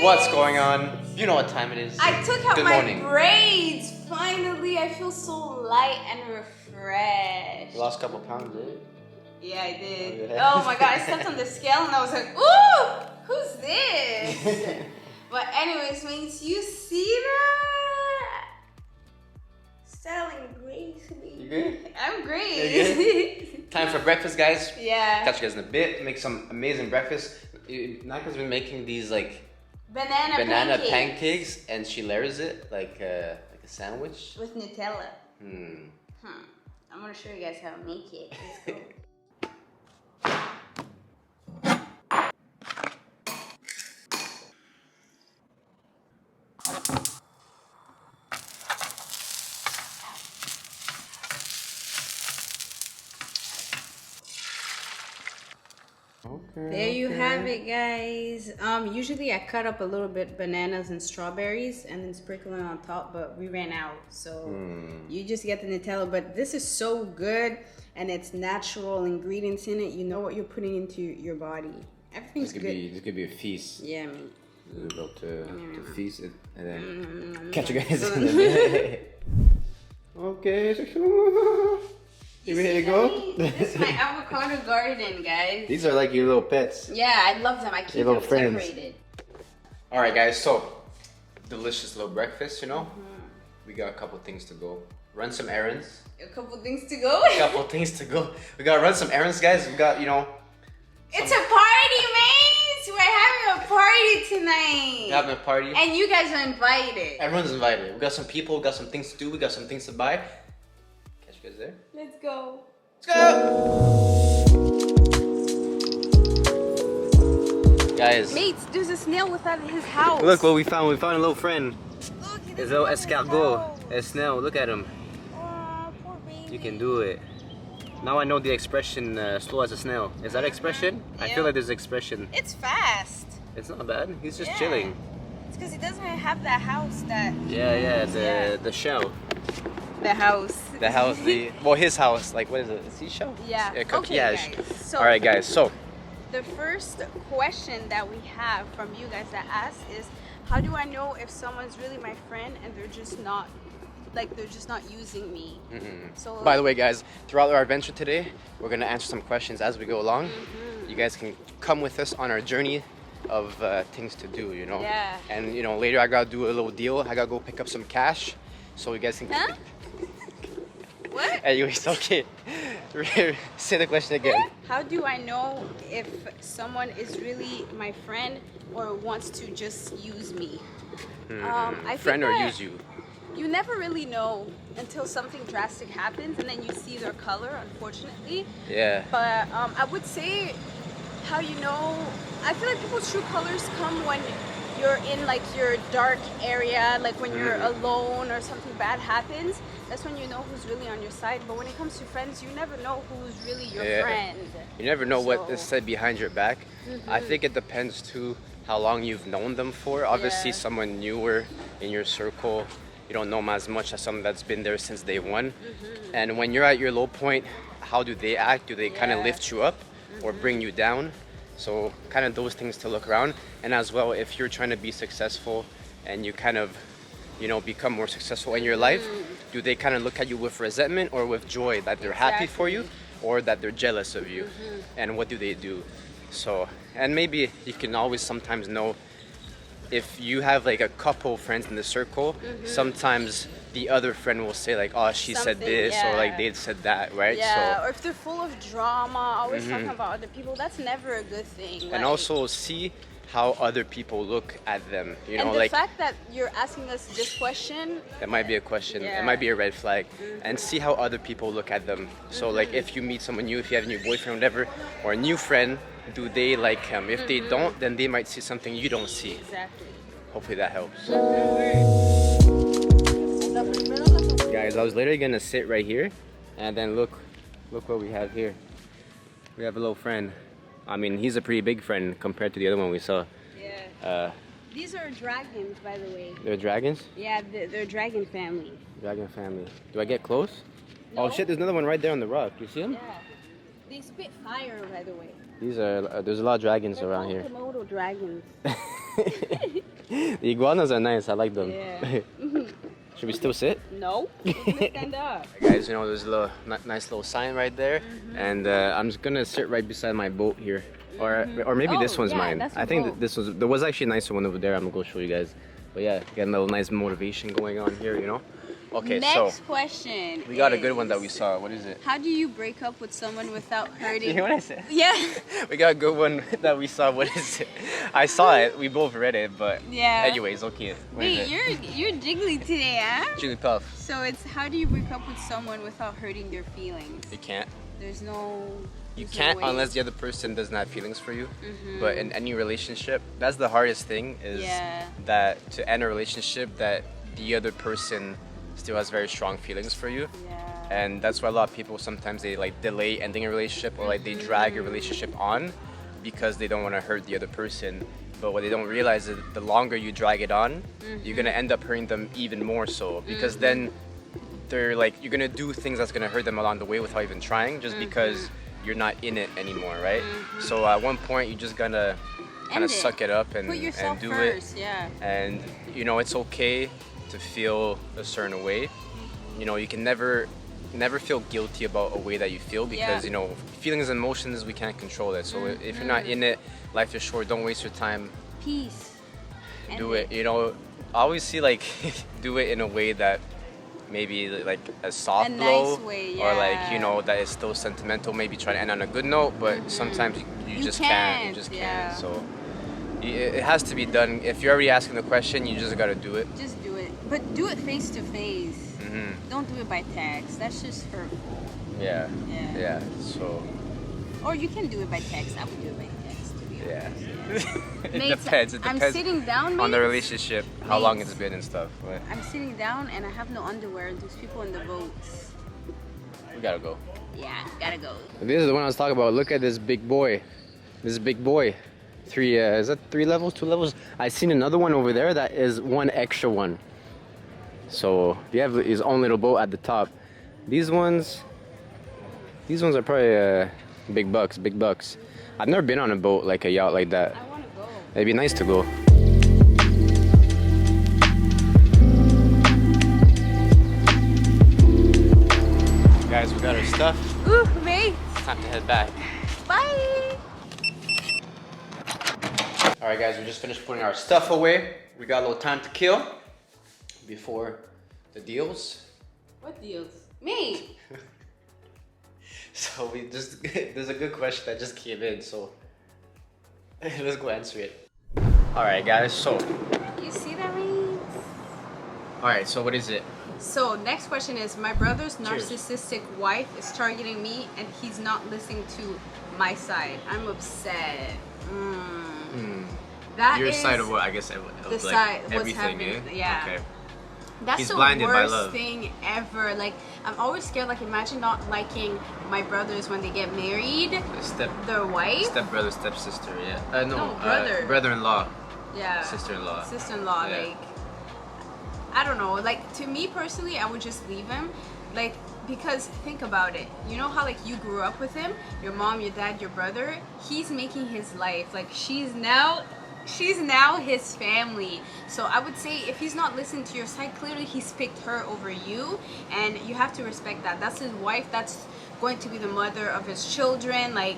What's going on? You know what time it is. I took out Good my morning. braids. Finally, I feel so light and refreshed. You lost a couple pounds, eh? Yeah, I did. Oh, yeah. Oh my god, I stepped on the scale and I was like, ooh, who's this? But anyways, mates, you see that? Styling gracefully. You good? I'm great. You good? Time for breakfast, guys. Yeah. Catch you guys in a bit. Make some amazing breakfast. Naka's been making these like Banana pancakes, and she layers it like a sandwich with Nutella. Hmm. I'm gonna show you guys how to make it. Let's go. Okay. There you have it, guys. Usually I cut up a little bit bananas and strawberries and then sprinkle it on top, but we ran out, so you just get the Nutella. But this is so good, and it's natural ingredients in it. You know what you're putting into your body. Everything's good. This could be a feast. Yeah, mate. We're about to feast it and then catch you guys in a bit. Okay. You ready to go? This is my avocado garden, guys. These are like your little pets. Yeah, I love them. I keep Your them little friends. separated. All right, guys. So, delicious little breakfast. You know, we got a couple things to go. Run some errands. A couple things to go. A couple things to go. We gotta run some errands, guys. We got, you know. It's a party, mates. We're having a party tonight. Having a party. And you guys are invited. Everyone's invited. We got some people. We got some things to do. We got some things to buy. Catch you guys there. Let's go. Let's go. Guys. Mates, there's a snail without his house. Look what we found. We found a little friend. Look, he His doesn't little have his escargot. house. A snail. Look at him. Aw, poor baby. You can do it. Now I know the expression slow as a snail. Is that expression? I Yeah. feel like there's expression. It's fast. It's not bad. He's just Yeah. chilling. It's because he doesn't have that house that... Yeah, Yeah. the shell. The house. The house, his house, like what is it, a seashell? Yeah. Okay, yeah. guys. So, All right, guys, so. the first question that we have from you guys that ask is, how do I know if someone's really my friend and they're just not using me? So By the way, guys, throughout our adventure today, we're gonna answer some questions as we go along. You guys can come with us on our journey of things to do, you know? Yeah. And, you know, later I gotta do a little deal. I gotta go pick up some cash so you guys can... Huh? What? Anyways, okay. Say the question again. How do I know if someone is really my friend or wants to just use me? I Friend think or that use you? you never really know until something drastic happens and then you see their color, unfortunately. Yeah. But I would say how you know, I feel like people's true colors come when you're in like your dark area, like when you're alone or something bad happens. That's when you know who's really on your side. But when it comes to friends, you never know who's really your friend. You never know what is So- said behind your back. I think it depends too how long you've known them for. Obviously, Yeah. someone newer in your circle, you don't know them as much as someone that's been there since day one. And when you're at your low point, how do they act? Do they kind of Yeah. lift you up or bring you down? So kind of those things to look around. And as well, if you're trying to be successful and you kind of, you know, become more successful in your life, do they kind of look at you with resentment or with joy that they're happy for you or that they're jealous of you? And what do they do? So, and maybe you can always sometimes know if you have like a couple friends in the circle, sometimes the other friend will say like, oh, she said Something, this or like yeah. they said that, right? Yeah, So, or if they're full of drama, always talking about other people, that's never a good thing. and Like- also see how other people look at them, you know, and the like fact that you're asking us this question, that might be a question, Yeah. it might be a red flag, and see how other people look at them. So like if you meet someone new, if you have a new boyfriend or whatever, or a new friend, do they like him? If they don't, then they might see something you don't see. exactly. Hopefully that helps. Guys, I was literally gonna sit right here, and then look what we have here. We have a little friend. I mean, he's a pretty big friend compared to the other one we saw. Yeah. These are dragons, by the way. They're dragons? Yeah, they're dragon family. Dragon family. Do I get close? No. Oh shit, there's another one right there on the rock. You see him? Yeah. They spit fire, by the way. These are, there's a lot of dragons They're around called here. Komodo dragons. The iguanas are nice. I like them. Yeah. Should we still sit? No. Stand up. Guys, you know, there's a little nice little sign right there, and I'm just gonna sit right beside my boat here, or maybe this one's mine. I think that this was there was actually a nicer one over there. I'm gonna go show you guys. But yeah, getting a little nice motivation going on here, you know. Okay, Next question. We got a good one that we saw. What is it? How do you break up with someone without hurting? You hear what I said? Yeah. We got a good one that we saw. What is it? I saw it. We both read it, but Yeah. anyways, okay. What is Wait, it? you're jiggly today, huh? Jigglypuff. So it's how do you break up with someone without hurting their feelings? You can't. There's no. You there's can't no way. unless the other person doesn't have feelings for you. But in any relationship, that's the hardest thing is that to end a relationship that the other person still has very strong feelings for you. Yeah. And that's why a lot of people sometimes they like delay ending a relationship or like they drag a relationship on because they don't want to hurt the other person. But what they don't realize is the longer you drag it on, you're gonna end up hurting them even more so because then they're like you're gonna do things that's gonna hurt them along the way without even trying just because you're not in it anymore, right? So at one point you just gonna kind of suck it up and Put yourself and do first, it. Yeah. And you know it's okay to feel a certain way. You know you can never feel guilty about a way that you feel because you know feelings and emotions we can't control it. So if you're not in it, life is short. Don't waste your time. Peace. Do it. You know, I always see like do it in a way that maybe like a soft blow nice way, or like you know that is still sentimental. Maybe try to end on a good note, but sometimes you just can't. You just can't. So it has to be done. If you're already asking the question, you just gotta do it. Just do it, but do it face to face. Don't do it by text. That's just hurtful. Yeah. Yeah. Yeah. So. Or you can do it by text. I would do it by text, to be honest. Yeah. It Mates, depends. It I'm depends sitting down, on the mates. relationship, how long Mates. it's been and stuff. But I'm sitting down and I have no underwear. There's people in the boats. we gotta go. Yeah, gotta go. This is the one I was talking about. Look at this big boy. This big boy. Is that 3 levels, 2 levels? I seen another one over there that is one extra one. So you have his own little boat at the top. These ones are probably big bucks. I've never been on a boat like a yacht like that. I wanna go. It'd be nice to go. Guys, we got our stuff. Ooh, mate. Time to head back. Bye. Alright guys, we just finished putting our stuff away. We got a little time to kill before the deals. What deals? Me. So there's a good question that just came in, so let's go answer it. Alright guys, so. You see that, mate? Alright, so what is it? So next question is, my brother's narcissistic wife is targeting me and he's not listening to my side. I'm upset. That Your is side of what? I guess the like side, what's everything, happening. eh? Yeah. Okay. That's He's the blinded by worst love. thing ever. Like, I'm always scared. Like, imagine not liking my brothers when they get married. Their wife. Stepbrother, stepsister, yeah. No, brother. Brother-in-law. Yeah. Sister-in-law. Sister-in-law. Yeah. Like, I don't know. Like, to me personally, I would just leave him. Like, because think about it. You know how like you grew up with him, your mom, your dad, your brother. He's making his life. Like, she's now his family. So I would say if he's not listening to your side, clearly he's picked her over you, and you have to respect that. That's his wife. That's going to be the mother of his children. Like,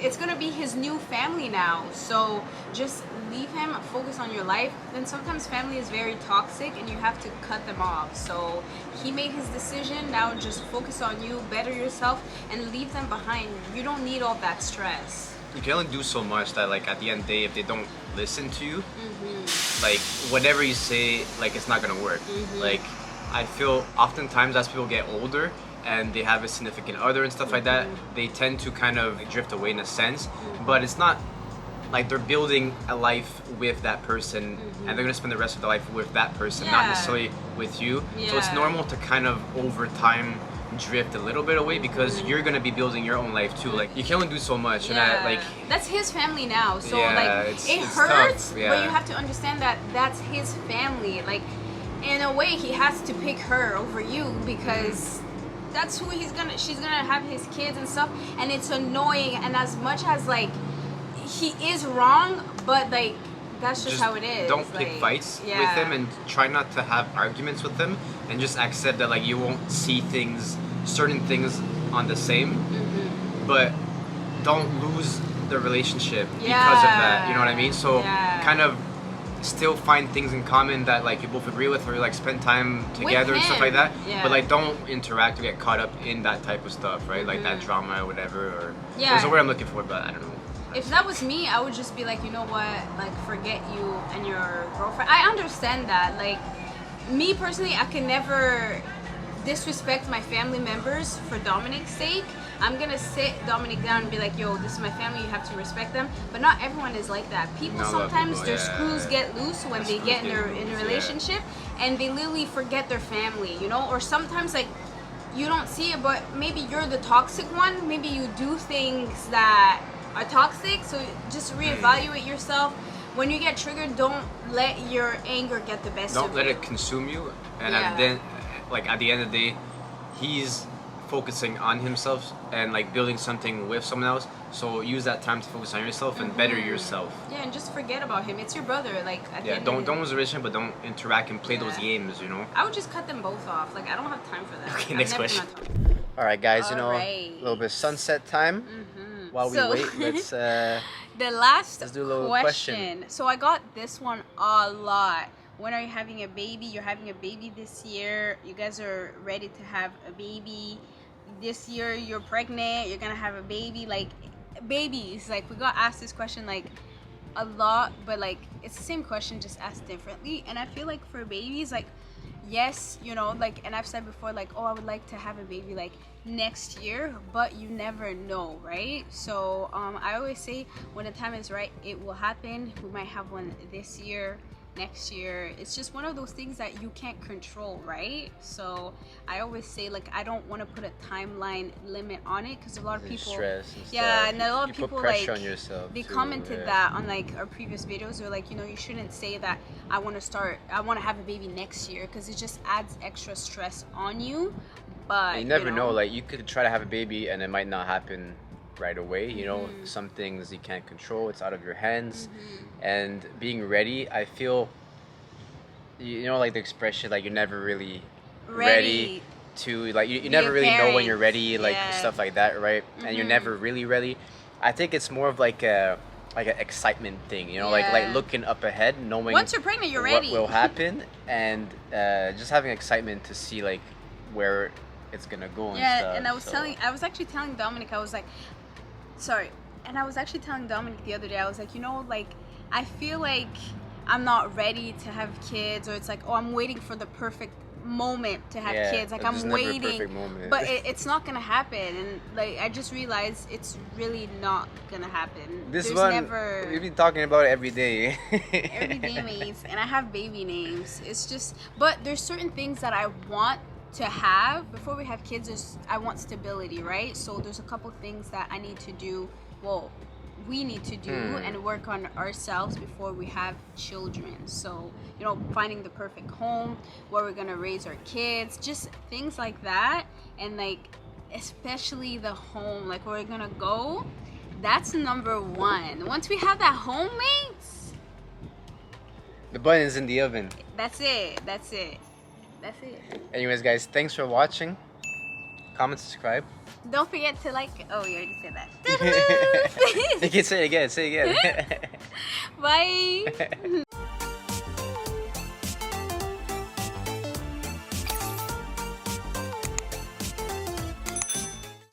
it's gonna be his new family now. So just leave him, focus on your life. Then sometimes family is very toxic and you have to cut them off. So he made his decision. Now just focus on you, better yourself, and leave them behind. You don't need all that stress. You can only do so much that like at the end of the day, if they don't listen to you, like whatever you say, like it's not gonna work. Like I feel oftentimes as people get older and they have a significant other and stuff like that, they tend to kind of drift away in a sense, but it's not like they're building a life with that person and they're gonna spend the rest of their life with that person, not necessarily with you. So it's normal to kind of over time drift a little bit away because you're gonna be building your own life too. Like you can only do so much, and that, like that's his family now. So yeah, like it it's hurts, tough. Yeah. but you have to understand that that's his family. Like in a way, he has to pick her over you because that's who she's gonna have his kids and stuff, and it's annoying. And as much as like he is wrong, but like that's just how it is. Don't pick fights with him, and try not to have arguments with him, and just accept that like you won't see certain things on the same, but don't lose the relationship because of that. You know what I mean? So kind of still find things in common that like you both agree with, or like spend time together and stuff like that. But like don't interact or get caught up in that type of stuff, right? Like that drama or whatever. Or there's a word I'm looking for, but I don't know. If that was me, I would just be like, you know what, like forget you and your girlfriend. I understand that. Like me personally, I can never disrespect my family members for Dominic's sake. I'm gonna sit Dominic down and be like, yo, this is my family, you have to respect them. But not everyone is like that. People sometimes their screws get loose when they get in a relationship, and they literally forget their family, you know? Or sometimes like you don't see it, but maybe you're the toxic one. Maybe you do things that are toxic, so just reevaluate yourself. When you get triggered, don't let your anger get the best of you. Don't let it consume you, and then like at the end of the day, he's focusing on himself and like building something with someone else, so use that time to focus on yourself and better yourself. And just forget about him. It's your brother. Like at the end don't lose a relationship, but don't interact and play those games, you know. I would just cut them both off. Like I don't have time for that. Okay, next question. All right, guys, a little bit of sunset time. While we wait, let's the last let's do a little question. So I got this one a lot. When are you having a baby? You're having a baby this year. You guys are ready to have a baby. This year you're pregnant. You're gonna have a baby. Like babies. Like we got asked this question like a lot, but like it's the same question just asked differently. And I feel like for babies, like yes, you know, like, and I've said before, like, oh, I would like to have a baby like next year, but you never know, right? So I always say when the time is right, it will happen. We might have one this year, next year. It's just one of those things that you can't control, right? So I always say, like, I don't want to put a timeline limit on it, because a lot of people stress and and a lot of people put pressure like on yourself they too, commented that on like our previous videos. They're like, you know, you shouldn't say that I want to have a baby next year, because it just adds extra stress on you. But you never know, like you could try to have a baby and it might not happen right away, you know. Some things you can't control, it's out of your hands. And being ready, I feel, you know, like the expression, like you're never really ready to, like you never really know when you're ready, like stuff like that, right? And you're never really ready. I think it's more of like an excitement thing, you know, like looking up ahead, knowing once you're pregnant, you're ready. What will happen, and just having excitement to see like where it's gonna go and stuff. And I was actually telling Dominic, I was like, and I was actually telling Dominic the other day, I was like, you know, like I feel like I'm not ready to have kids, or it's like, oh, I'm waiting for the perfect moment to have kids. Like I'm waiting, but it's not gonna happen. And like I just realized it's really not gonna happen. We've been talking about it every day. Every day, mates. And I have baby names. It's just, but there's certain things that I want to have before we have kids. I want stability, right? So there's a couple things that I need to do. Well, we need to do and work on ourselves before we have children. So, you know, finding the perfect home, where we're gonna raise our kids, just things like that. And like especially the home, like where we're gonna go, that's number one. Once we have that home, mates, the button's in the oven. That's it. Anyways, guys, thanks for watching. Comment, subscribe. Don't forget to like. Oh, you already said that. You can say it again. Say it again. Bye.